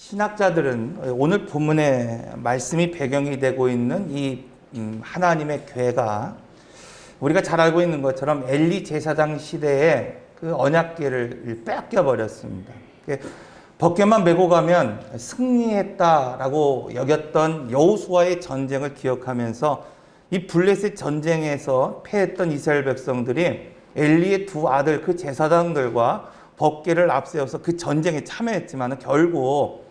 신학자들은 오늘 본문의 말씀이 배경이 되고 있는 이 하나님의 궤가 우리가 잘 알고 있는 것처럼 엘리 제사장 시대에 그 언약궤를 뺏겨 버렸습니다. 벗개만 메고 가면 승리했다라고 여겼던 여호수아의 전쟁을 기억하면서 이 블레셋 전쟁에서 패했던 이스라엘 백성들이 엘리의 두 아들 그 제사장들과 벗개를 앞세워서 그 전쟁에 참여했지만 결국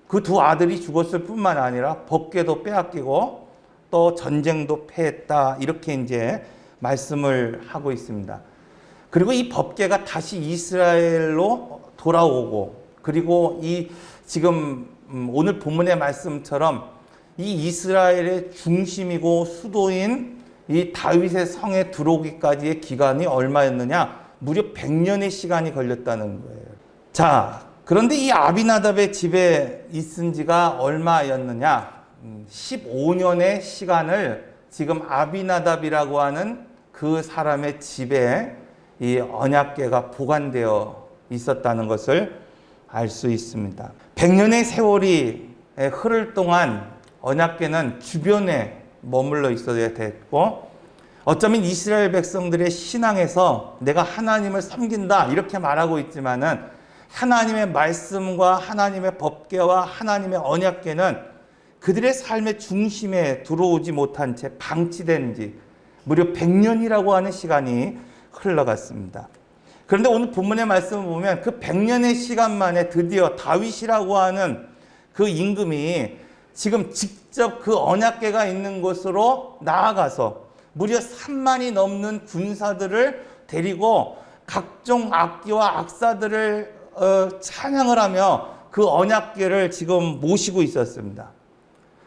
그 두 아들이 죽었을 뿐만 아니라 벗개도 빼앗기고 또 전쟁도 패했다, 이렇게 이제 말씀을 하고 있습니다. 그리고 이 벗개가 다시 이스라엘로 돌아오고, 그리고 이 지금 오늘 본문의 말씀처럼 이 이스라엘의 중심이고 수도인 이 다윗의 성에 들어오기까지의 기간이 얼마였느냐? 무려 100년의 시간이 걸렸다는 거예요. 자, 그런데 이 아비나답의 집에 있은 지가 얼마였느냐? 15년의 시간을 지금 아비나답이라고 하는 그 사람의 집에 이 언약궤가 보관되어 있었다는 것을 알 수 있습니다. 100년의 세월이 흐를 동안 언약궤는 주변에 머물러 있어야 됐고, 어쩌면 이스라엘 백성들의 신앙에서 내가 하나님을 섬긴다 이렇게 말하고 있지만은 하나님의 말씀과 하나님의 법궤와 하나님의 언약궤는 그들의 삶의 중심에 들어오지 못한 채 방치된 지 무려 100년이라고 하는 시간이 흘러갔습니다. 그런데 오늘 본문의 말씀을 보면 그 100년의 시간 만에 드디어 다윗이라고 하는 그 임금이 지금 직접 그 언약궤가 있는 곳으로 나아가서 무려 3만이 넘는 군사들을 데리고 각종 악기와 악사들을 찬양을 하며 그 언약궤를 지금 모시고 있었습니다.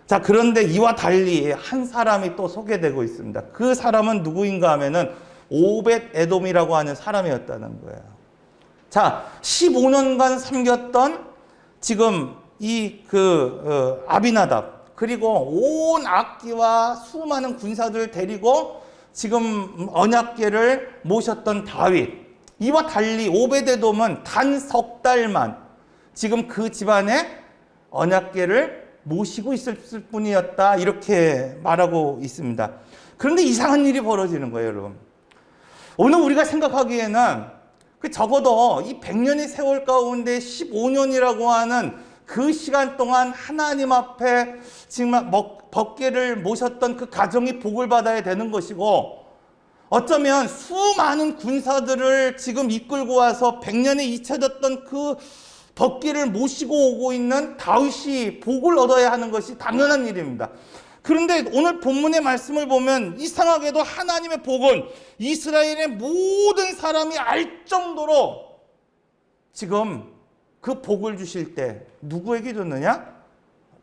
자, 그런데 이와 달리 한 사람이 또 소개되고 있습니다. 그 사람은 누구인가 하면은 오벳 에돔이라고 하는 사람이었다는 거예요. 자, 15년간 섬겼던 지금 이 아비나답, 그리고 온 악기와 수많은 군사들을 데리고 지금 언약궤를 모셨던 다윗, 이와 달리 오벳 에돔은 단 석 달만 지금 그 집안에 언약궤를 모시고 있을 뿐이었다, 이렇게 말하고 있습니다. 그런데 이상한 일이 벌어지는 거예요, 여러분. 오늘 우리가 생각하기에는 적어도 이 100년의 세월 가운데 15년이라고 하는 그 시간 동안 하나님 앞에 정말 벗개를 모셨던 그 가정이 복을 받아야 되는 것이고, 어쩌면 수많은 군사들을 지금 이끌고 와서 100년에 잊혀졌던 그 벗개를 모시고 오고 있는 다윗이 복을 얻어야 하는 것이 당연한 일입니다. 그런데 오늘 본문의 말씀을 보면 이상하게도 하나님의 복은 이스라엘의 모든 사람이 알 정도로 지금 그 복을 주실 때 누구에게 줬느냐?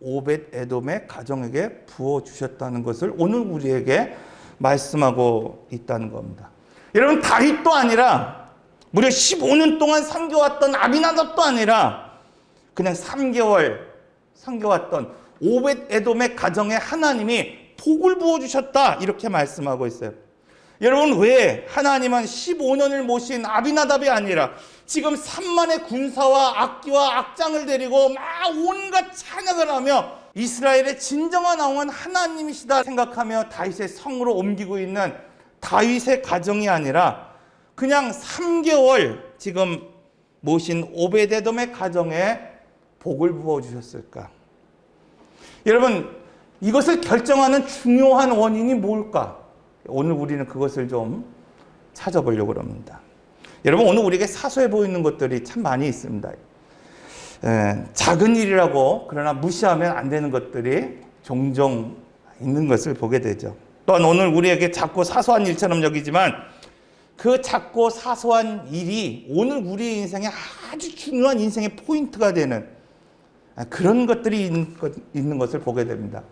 오벳 에돔의 가정에게 부어주셨다는 것을 오늘 우리에게 말씀하고 있다는 겁니다. 여러분, 다윗도 아니라 무려 15년 동안 섬겨왔던 아비나답도 아니라 그냥 3개월 섬겨왔던 오벳 에돔의 가정에 하나님이 복을 부어주셨다, 이렇게 말씀하고 있어요. 여러분, 왜 하나님은 15년을 모신 아비나답이 아니라 지금 3만의 군사와 악기와 악장을 데리고 막 온갖 찬양을 하며 이스라엘의 진정한 왕은 하나님이시다 생각하며 다윗의 성으로 옮기고 있는 다윗의 가정이 아니라 그냥 3개월 지금 모신 오벳 에돔의 가정에 복을 부어주셨을까? 여러분, 이것을 결정하는 중요한 원인이 뭘까? 오늘 우리는 그것을 좀 찾아보려고 합니다. 여러분, 오늘 우리에게 사소해 보이는 것들이 참 많이 있습니다. 작은 일이라고 그러나 무시하면 안 되는 것들이 종종 있는 것을 보게 되죠. 또한 오늘 우리에게 작고 사소한 일처럼 여기지만 그 작고 사소한 일이 오늘 우리의 인생에 아주 중요한 인생의 포인트가 되는 그런 것들이 있는 것을 보게 됩니다.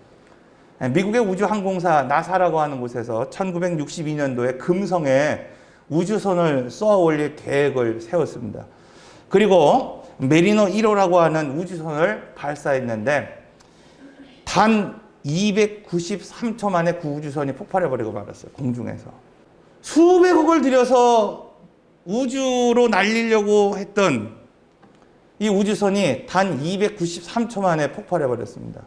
미국의 우주항공사 나사라고 하는 곳에서 1962년도에 금성에 우주선을 쏘아 올릴 계획을 세웠습니다. 그리고 메리너 1호라고 하는 우주선을 발사했는데 단 293초 만에 그 우주선이 폭발해버리고 말았어요. 공중에서. 수백억을 들여서 우주로 날리려고 했던 이 우주선이 단 293초 만에 폭발해 버렸습니다.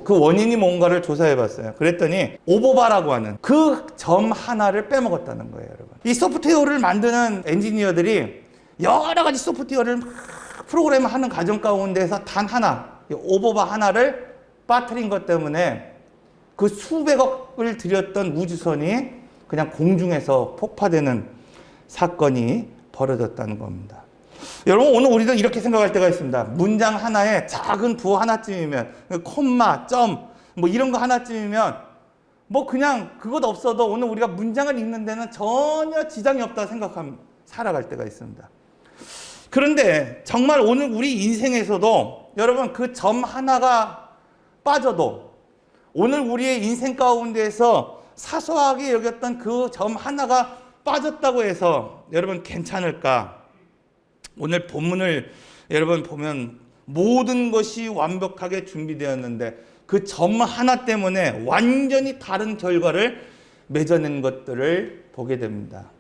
그 원인이 뭔가를 조사해 봤어요. 그랬더니 오버바라고 하는 그 점 하나를 빼먹었다는 거예요, 여러분. 이 소프트웨어를 만드는 엔지니어들이 여러 가지 소프트웨어를 프로그램을 하는 과정 가운데서 단 하나, 오버바 하나를 빠뜨린 것 때문에 그 수백억을 들였던 우주선이 그냥 공중에서 폭파되는 사건이 벌어졌다는 겁니다. 여러분, 오늘 우리도 이렇게 생각할 때가 있습니다. 문장 하나에 작은 부호 하나쯤이면, 콤마, 점, 뭐 이런 거 하나쯤이면, 뭐 그냥 그것 없어도 오늘 우리가 문장을 읽는 데는 전혀 지장이 없다 생각하면 살아갈 때가 있습니다. 그런데 정말 오늘 우리 인생에서도 여러분 그 점 하나가 빠져도 오늘 우리의 인생 가운데에서 사소하게 여겼던 그 점 하나가 빠졌다고 해서 여러분 괜찮을까? 오늘 본문을 여러분 보면 모든 것이 완벽하게 준비되었는데 그 점 하나 때문에 완전히 다른 결과를 맺어낸 것들을 보게 됩니다.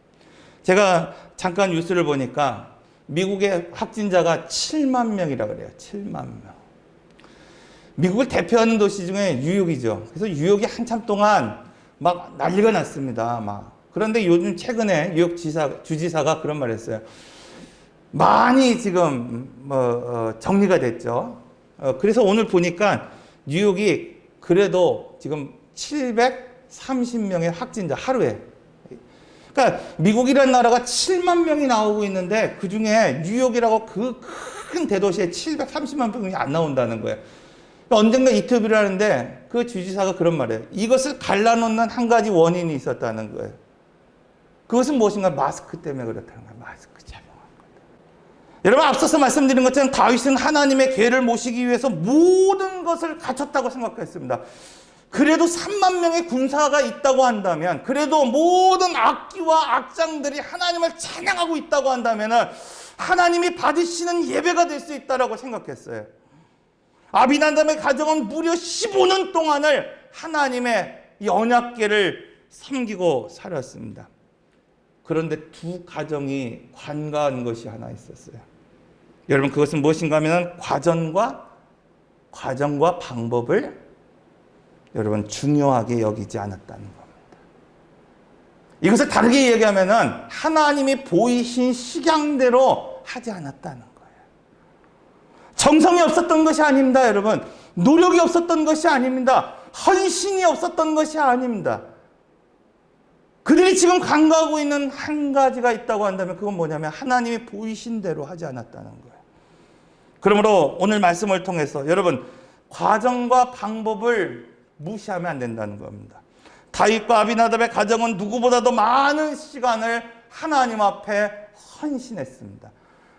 제가 잠깐 뉴스를 보니까 미국의 확진자가 7만 명이라고 그래요. 7만 명. 미국을 대표하는 도시 중에 뉴욕이죠. 그래서 뉴욕이 한참 동안 막 난리가 났습니다. 그런데 요즘 최근에 뉴욕 주지사가 그런 말을 했어요. 많이 지금 정리가 됐죠. 그래서 오늘 보니까 뉴욕이 그래도 지금 730명의 확진자 하루에. 그러니까 미국이라는 나라가 7만 명이 나오고 있는데 그중에 뉴욕이라고 그 큰 대도시에 730만 명이 안 나온다는 거예요. 그러니까 언젠가 인터뷰를 하는데 그 주지사가 그런 말이에요. 이것을 갈라놓는 한 가지 원인이 있었다는 거예요. 그것은 무엇인가? 마스크 때문에 그렇다는 거예요. 마스크 착용한 거다. 여러분, 앞서서 말씀드린 것처럼 다윗은 하나님의 계를 모시기 위해서 모든 것을 갖췄다고 생각했습니다. 그래도 3만 명의 군사가 있다고 한다면, 그래도 모든 악기와 악장들이 하나님을 찬양하고 있다고 한다면 하나님이 받으시는 예배가 될 수 있다고 생각했어요. 아비나답의 가정은 무려 15년 동안을 하나님의 이 언약궤를 섬기고 살았습니다. 그런데 두 가정이 관과한 것이 하나 있었어요. 여러분, 그것은 무엇인가 하면 과정과 방법을 여러분 중요하게 여기지 않았다는 겁니다. 이것을 다르게 얘기하면은 하나님이 보이신 식양대로 하지 않았다는 거예요. 정성이 없었던 것이 아닙니다, 여러분. 노력이 없었던 것이 아닙니다. 헌신이 없었던 것이 아닙니다. 그들이 지금 간과하고 있는 한 가지가 있다고 한다면 그건 뭐냐면 하나님이 보이신 대로 하지 않았다는 거예요. 그러므로 오늘 말씀을 통해서 여러분 과정과 방법을 무시하면 안 된다는 겁니다. 다윗과 아비나답의 가정은 누구보다도 많은 시간을 하나님 앞에 헌신했습니다.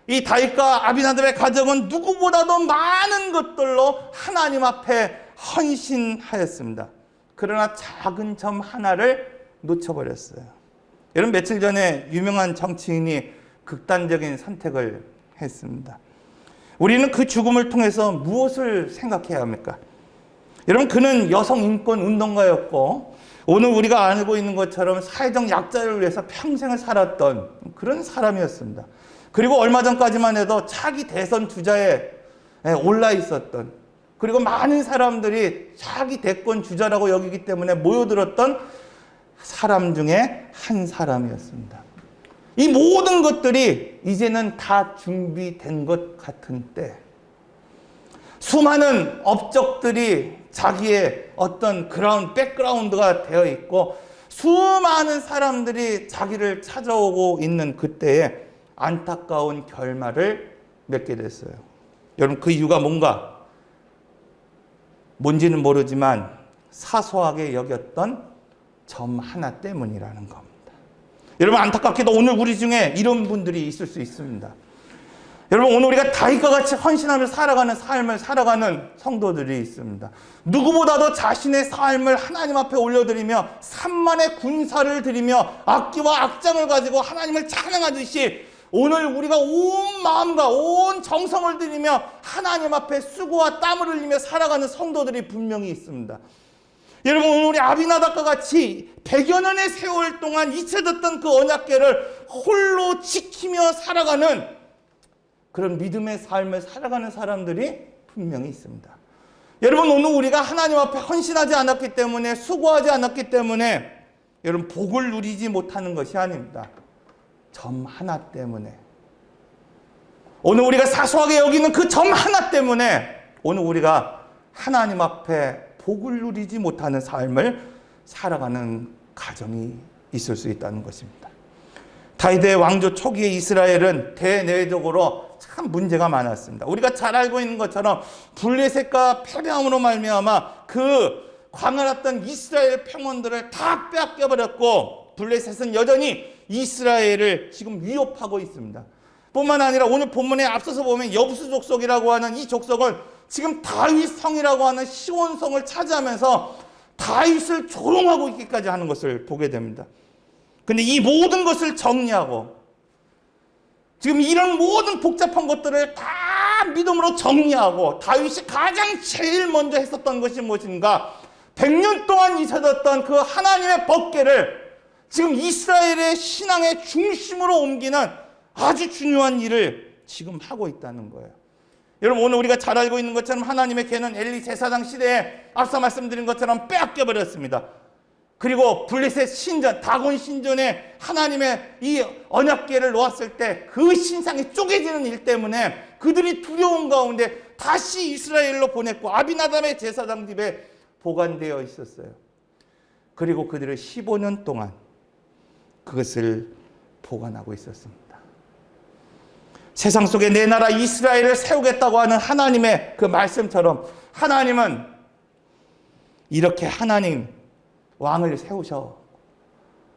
이 다윗과 아비나답의 가정은 누구보다도 많은 것들로 하나님 앞에 헌신하였습니다. 그러나 작은 점 하나를 놓쳐버렸어요. 여러분, 며칠 전에 유명한 정치인이 극단적인 선택을 했습니다. 우리는 그 죽음을 통해서 무엇을 생각해야 합니까? 여러분, 그는 여성 인권 운동가였고 오늘 우리가 알고 있는 것처럼 사회적 약자를 위해서 평생을 살았던 그런 사람이었습니다. 그리고 얼마 전까지만 해도 차기 대선 주자에 올라 있었던, 그리고 많은 사람들이 차기 대권 주자라고 여기기 때문에 모여들었던 사람 중에 한 사람이었습니다. 이 모든 것들이 이제는 다 준비된 것 같은 때, 수많은 업적들이 자기의 어떤 백그라운드가 되어 있고 수많은 사람들이 자기를 찾아오고 있는 그때에 안타까운 결말을 맺게 됐어요. 여러분, 그 이유가 뭔지는 모르지만 사소하게 여겼던 점 하나 때문이라는 겁니다. 여러분, 안타깝게도 오늘 우리 중에 이런 분들이 있을 수 있습니다. 여러분, 오늘 우리가 다윗과 같이 헌신하며 살아가는 삶을 살아가는 성도들이 있습니다. 누구보다도 자신의 삶을 하나님 앞에 올려드리며 3만의 군사를 드리며 악기와 악장을 가지고 하나님을 찬양하듯이 오늘 우리가 온 마음과 온 정성을 들이며 하나님 앞에 수고와 땀을 흘리며 살아가는 성도들이 분명히 있습니다. 여러분, 오늘 우리 아비나답과 같이 100여 년의 세월 동안 잊혀졌던 그 언약궤를 홀로 지키며 살아가는 그런 믿음의 삶을 살아가는 사람들이 분명히 있습니다. 여러분, 오늘 우리가 하나님 앞에 헌신하지 않았기 때문에, 수고하지 않았기 때문에 여러분 복을 누리지 못하는 것이 아닙니다. 점 하나 때문에, 오늘 우리가 사소하게 여기는 그 점 하나 때문에 오늘 우리가 하나님 앞에 복을 누리지 못하는 삶을 살아가는 가정이 있을 수 있다는 것입니다. 다윗의 왕조 초기에 이스라엘은 대내적으로 참 문제가 많았습니다. 우리가 잘 알고 있는 것처럼 블레셋과 패배함으로 말미암아 그 광활했던 이스라엘 평원들을 다 빼앗겨버렸고, 블레셋은 여전히 이스라엘을 지금 위협하고 있습니다. 뿐만 아니라 오늘 본문에 앞서서 보면 여부수 족속이라고 하는 이 족속을 지금 다윗 성이라고 하는 시온성을 차지하면서 다윗을 조롱하고 있기까지 하는 것을 보게 됩니다. 근데 이 모든 것을 정리하고, 지금 이런 모든 복잡한 것들을 다 믿음으로 정리하고, 다윗이 가장 제일 먼저 했었던 것이 무엇인가? 100년 동안 잊혀졌던 그 하나님의 법궤를 지금 이스라엘의 신앙의 중심으로 옮기는 아주 중요한 일을 지금 하고 있다는 거예요. 여러분, 오늘 우리가 잘 알고 있는 것처럼 하나님의 궤는 엘리 제사장 시대에 앞서 말씀드린 것처럼 빼앗겨 버렸습니다. 그리고 블레셋 신전, 다곤 신전에 하나님의 이 언약궤를 놓았을 때 그 신상이 쪼개지는 일 때문에 그들이 두려운 가운데 다시 이스라엘로 보냈고, 아비나답의 제사장 집에 보관되어 있었어요. 그리고 그들을 15년 동안 그것을 보관하고 있었습니다. 세상 속에 내 나라 이스라엘을 세우겠다고 하는 하나님의 그 말씀처럼, 하나님은 이렇게 하나님 왕을 세우셔,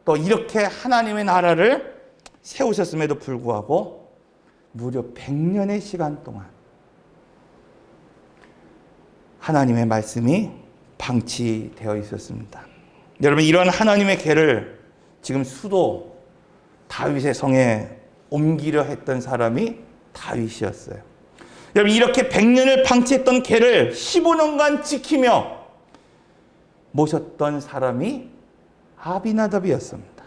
또 이렇게 하나님의 나라를 세우셨음에도 불구하고 무려 100년의 시간 동안 하나님의 말씀이 방치되어 있었습니다. 여러분, 이런 하나님의 궤를 지금 수도 다윗의 성에 옮기려 했던 사람이 다윗이었어요. 여러분, 이렇게 100년을 방치했던 궤를 15년간 지키며 모셨던 사람이 아비나답이었습니다.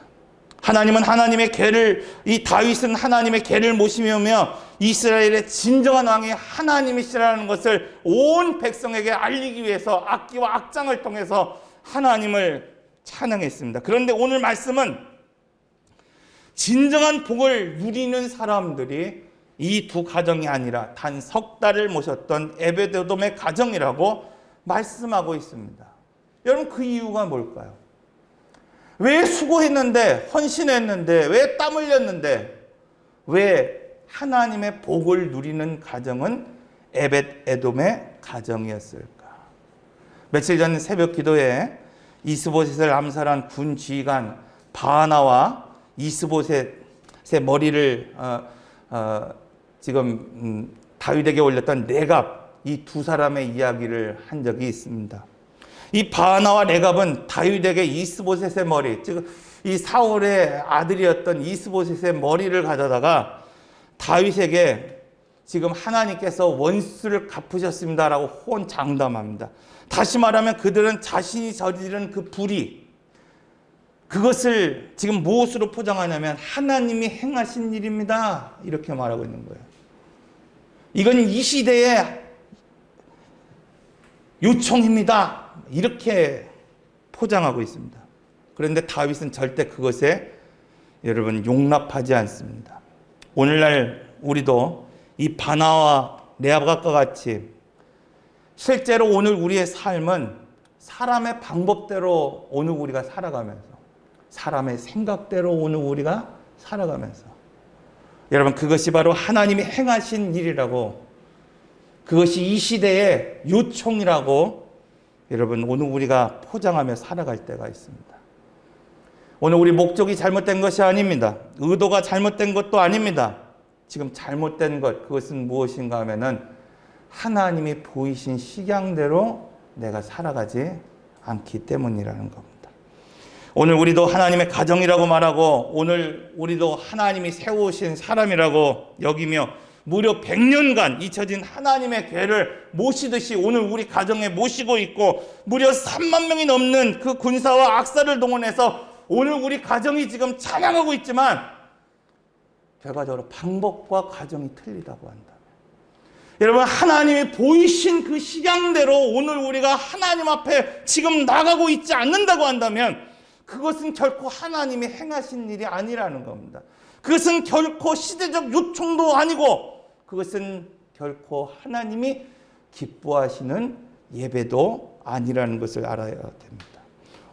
하나님은 하나님의 궤를, 이 다윗은 하나님의 궤를 모시며 이스라엘의 진정한 왕이 하나님이시라는 것을 온 백성에게 알리기 위해서 악기와 악장을 통해서 하나님을 찬양했습니다. 그런데 오늘 말씀은 진정한 복을 누리는 사람들이 이 두 가정이 아니라 단 석 달을 모셨던 에베드돔의 가정이라고 말씀하고 있습니다. 여러분, 그 이유가 뭘까요? 왜 수고했는데, 헌신했는데, 왜 땀 흘렸는데, 왜 하나님의 복을 누리는 가정은 에벳에돔의 가정이었을까? 며칠 전 새벽 기도에 이스보셋을 암살한 군 지휘관 바하나와 이스보셋의 머리를 지금 다윗에게 올렸던 레갑, 이 두 사람의 이야기를 한 적이 있습니다. 이 바하나와 레갑은 다윗에게 이스보셋의 머리, 즉 이 사울의 아들이었던 이스보셋의 머리를 가져다가 다윗에게 지금 하나님께서 원수를 갚으셨습니다라고 호언장담합니다. 다시 말하면 그들은 자신이 저지른 그 불의, 그것을 지금 무엇으로 포장하냐면 하나님이 행하신 일입니다, 이렇게 말하고 있는 거예요. 이건 이 시대의 요청입니다, 이렇게 포장하고 있습니다. 그런데 다윗은 절대 그것에 여러분 용납하지 않습니다. 오늘날 우리도 이 바나와 레압과 같이 실제로 오늘 우리의 삶은 사람의 방법대로 오늘 우리가 살아가면서, 사람의 생각대로 오늘 우리가 살아가면서, 여러분, 그것이 바로 하나님이 행하신 일이라고, 그것이 이 시대의 요청이라고 여러분 오늘 우리가 포장하며 살아갈 때가 있습니다. 오늘 우리 목적이 잘못된 것이 아닙니다. 의도가 잘못된 것도 아닙니다. 지금 잘못된 것, 그것은 무엇인가 하면은 하나님이 보이신 식양대로 내가 살아가지 않기 때문이라는 겁니다. 오늘 우리도 하나님의 가정이라고 말하고, 오늘 우리도 하나님이 세우신 사람이라고 여기며 무려 100년간 잊혀진 하나님의 궤를 모시듯이 오늘 우리 가정에 모시고 있고, 무려 3만 명이 넘는 그 군사와 악사를 동원해서 오늘 우리 가정이 지금 찬양하고 있지만, 결과적으로 방법과 과정이 틀리다고 한다. 여러분, 하나님이 보이신 그 식양대로 오늘 우리가 하나님 앞에 지금 나가고 있지 않는다고 한다면 그것은 결코 하나님이 행하신 일이 아니라는 겁니다. 그것은 결코 시대적 요청도 아니고 그것은 결코 하나님이 기뻐하시는 예배도 아니라는 것을 알아야 됩니다.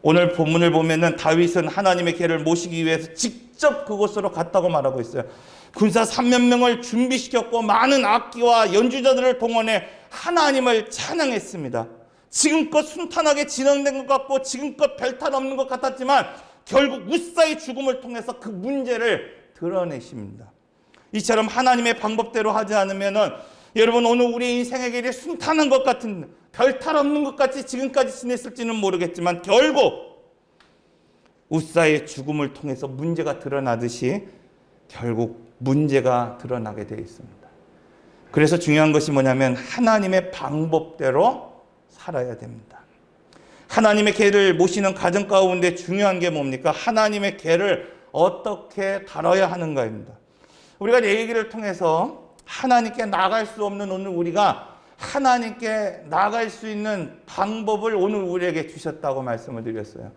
오늘 본문을 보면은 다윗은 하나님의 궤를 모시기 위해서 직접 그곳으로 갔다고 말하고 있어요. 군사 3만 명을 준비시켰고 많은 악기와 연주자들을 동원해 하나님을 찬양했습니다. 지금껏 순탄하게 진행된 것 같고 지금껏 별탈 없는 것 같았지만 결국 우사의 죽음을 통해서 그 문제를 드러내십니다. 이처럼 하나님의 방법대로 하지 않으면은 여러분, 오늘 우리 인생의 길이 순탄한 것 같은, 별탈 없는 것 같이 지금까지 지냈을지는 모르겠지만 결국 우사의 죽음을 통해서 문제가 드러나듯이 결국 문제가 드러나게 되어 있습니다. 그래서 중요한 것이 뭐냐면 하나님의 방법대로 살아야 됩니다. 하나님의 궤를 모시는 가정 가운데 중요한 게 뭡니까? 하나님의 궤를 어떻게 다뤄야 하는가입니다. 우리가 내 얘기를 통해서 하나님께 나갈 수 없는 오늘 우리가 하나님께 나갈 수 있는 방법을 오늘 우리에게 주셨다고 말씀을 드렸어요.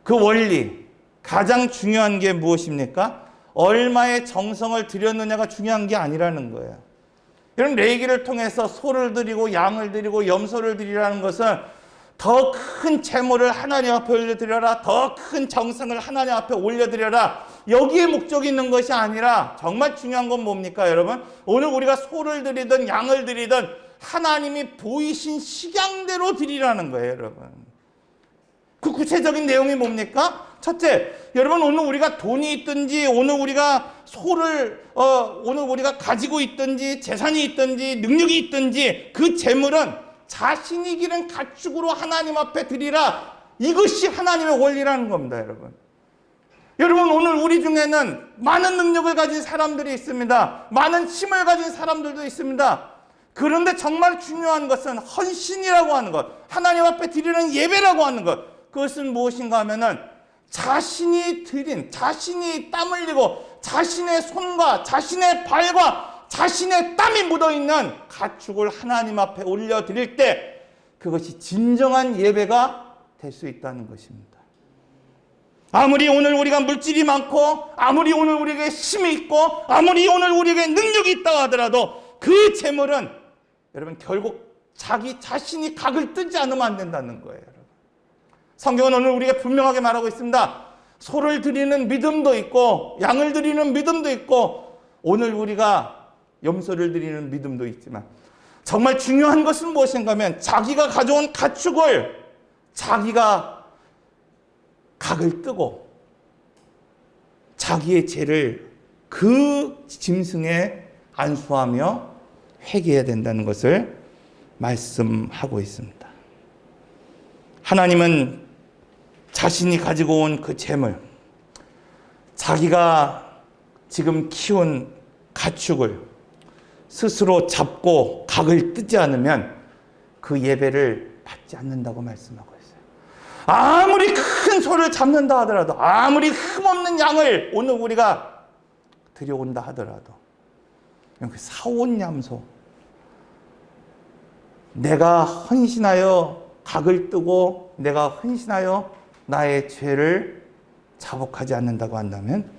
그 원리, 가장 중요한 게 무엇입니까? 얼마의 정성을 들였느냐가 중요한 게 아니라는 거예요. 여러분, 레위기를 통해서 소를 드리고 양을 드리고 염소를 드리라는 것은 더 큰 재물을 하나님 앞에 올려드려라, 더 큰 정성을 하나님 앞에 올려드려라, 여기에 목적이 있는 것이 아니라 정말 중요한 건 뭡니까 여러분? 오늘 우리가 소를 드리든 양을 드리든 하나님이 보이신 식양대로 드리라는 거예요. 여러분, 그 구체적인 내용이 뭡니까? 첫째, 여러분, 오늘 우리가 돈이 있든지 오늘 우리가 오늘 우리가 가지고 있든지 재산이 있든지 능력이 있든지 그 재물은 자신이 기른 가축으로 하나님 앞에 드리라. 이것이 하나님의 원리라는 겁니다. 여러분, 오늘 우리 중에는 많은 능력을 가진 사람들이 있습니다. 많은 힘을 가진 사람들도 있습니다. 그런데 정말 중요한 것은 헌신이라고 하는 것, 하나님 앞에 드리는 예배라고 하는 것, 그것은 무엇인가 하면은 자신이 드린, 자신이 땀 흘리고 자신의 손과 자신의 발과 자신의 땀이 묻어있는 가축을 하나님 앞에 올려드릴 때 그것이 진정한 예배가 될 수 있다는 것입니다. 아무리 오늘 우리가 물질이 많고 아무리 오늘 우리에게 힘이 있고 아무리 오늘 우리에게 능력이 있다고 하더라도 그 재물은 여러분 결국 자기 자신이 각을 뜨지 않으면 안 된다는 거예요. 성경은 오늘 우리가 분명하게 말하고 있습니다. 소를 드리는 믿음도 있고 양을 드리는 믿음도 있고 오늘 우리가 염소를 드리는 믿음도 있지만 정말 중요한 것은 무엇인가 하면 자기가 가져온 가축을 자기가 각을 뜨고 자기의 죄를 그 짐승에 안수하며 회개해야 된다는 것을 말씀하고 있습니다. 하나님은 자신이 가지고 온 그 재물, 자기가 지금 키운 가축을 스스로 잡고 각을 뜨지 않으면 그 예배를 받지 않는다고 말씀하고 있어요. 아무리 큰 소를 잡는다 하더라도 아무리 흠없는 양을 오늘 우리가 들여온다 하더라도 그 사온 얌소, 내가 헌신하여 각을 뜨고 내가 헌신하여 나의 죄를 자복하지 않는다고 한다면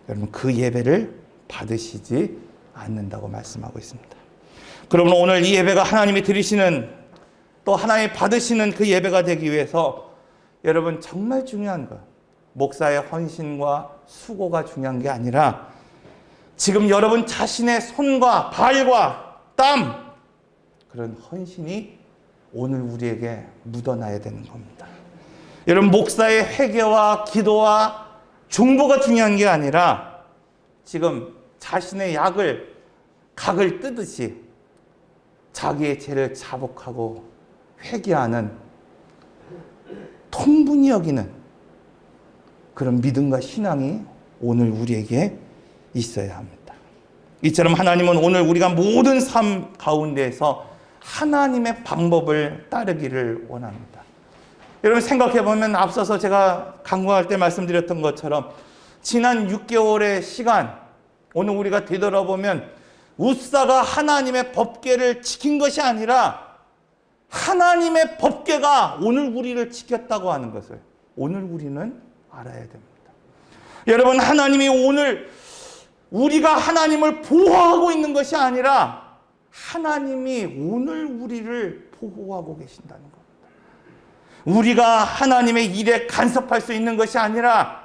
여러분 그 예배를 받으시지 않는다고 말씀하고 있습니다. 그러면 오늘 이 예배가 하나님이 드리시는 또 하나님이 받으시는 그 예배가 되기 위해서 여러분 정말 중요한 것, 목사의 헌신과 수고가 중요한 게 아니라 지금 여러분 자신의 손과 발과 땀, 그런 헌신이 오늘 우리에게 묻어나야 되는 겁니다. 여러분 목사의 회개와 기도와 중보가 중요한 게 아니라 지금 자신의 각을 뜨듯이 자기의 죄를 자복하고 회개하는 통분히 여기는 그런 믿음과 신앙이 오늘 우리에게 있어야 합니다. 이처럼 하나님은 오늘 우리가 모든 삶 가운데에서 하나님의 방법을 따르기를 원합니다. 여러분 생각해 보면 앞서서 제가 강구할 때 말씀드렸던 것처럼 지난 6개월의 시간, 오늘 우리가 되돌아보면 웃사가 하나님의 법궤를 지킨 것이 아니라 하나님의 법궤가 오늘 우리를 지켰다고 하는 것을 오늘 우리는 알아야 됩니다. 여러분, 하나님이 오늘 우리가 하나님을 보호하고 있는 것이 아니라 하나님이 오늘 우리를 보호하고 계신다는 겁니다. 우리가 하나님의 일에 간섭할 수 있는 것이 아니라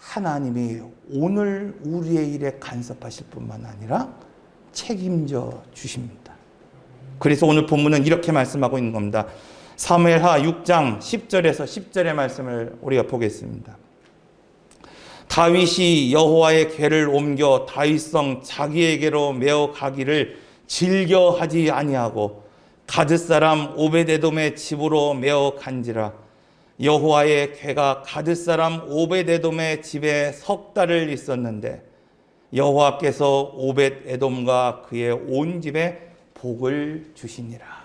하나님이 오늘 우리의 일에 간섭하실 뿐만 아니라 책임져 주십니다. 그래서 오늘 본문은 이렇게 말씀하고 있는 겁니다. 사무엘하 6장 10절에서 10절의 말씀을 우리가 보겠습니다. 다윗이 여호와의 궤를 옮겨 다윗성 자기에게로 메어 가기를 즐겨하지 아니하고 가드 사람 오베데돔의 집으로 메어 간지라. 여호와의 궤가 가드 사람 오베데돔의 집에 석 달을 있었는데 여호와께서 오벳에돔과 그의 온 집에 복을 주시니라.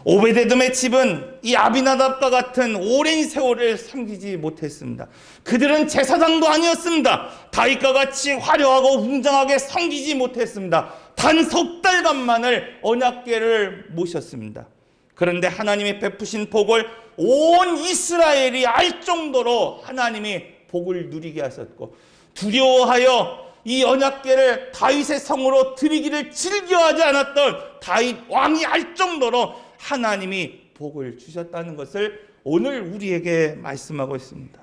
오베데돔의 집은 이 아비나답과 같은 오랜 세월을 섬기지 못했습니다. 그들은 제사장도 아니었습니다. 다윗과 같이 화려하고 웅장하게 섬기지 못했습니다. 단 석 달간만을 언약궤를 모셨습니다. 그런데 하나님이 베푸신 복을 온 이스라엘이 알 정도로 하나님이 복을 누리게 하셨고, 두려워하여 이 언약궤를 다윗의 성으로 드리기를 즐겨하지 않았던 다윗 왕이 알 정도로 하나님이 복을 주셨다는 것을 오늘 우리에게 말씀하고 있습니다.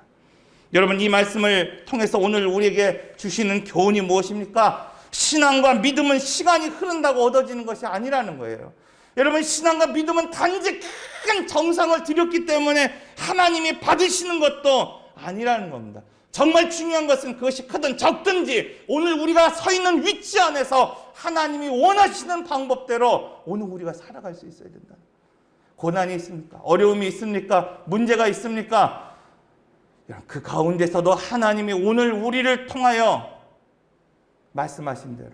여러분, 이 말씀을 통해서 오늘 우리에게 주시는 교훈이 무엇입니까? 신앙과 믿음은 시간이 흐른다고 얻어지는 것이 아니라는 거예요. 여러분, 신앙과 믿음은 단지 큰 정성을 들였기 때문에 하나님이 받으시는 것도 아니라는 겁니다. 정말 중요한 것은 그것이 크든 적든지 오늘 우리가 서 있는 위치 안에서 하나님이 원하시는 방법대로 오늘 우리가 살아갈 수 있어야 된다. 고난이 있습니까? 어려움이 있습니까? 문제가 있습니까? 그 가운데서도 하나님이 오늘 우리를 통하여 말씀하신 대로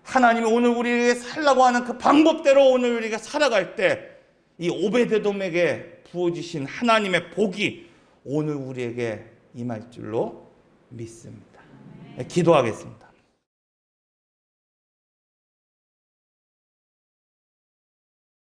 하나님이 오늘 우리에게 살라고 하는 그 방법대로 오늘 우리가 살아갈 때 이 오베데돔에게 부어주신 하나님의 복이 오늘 우리에게 임할 줄로 믿습니다. 기도하겠습니다.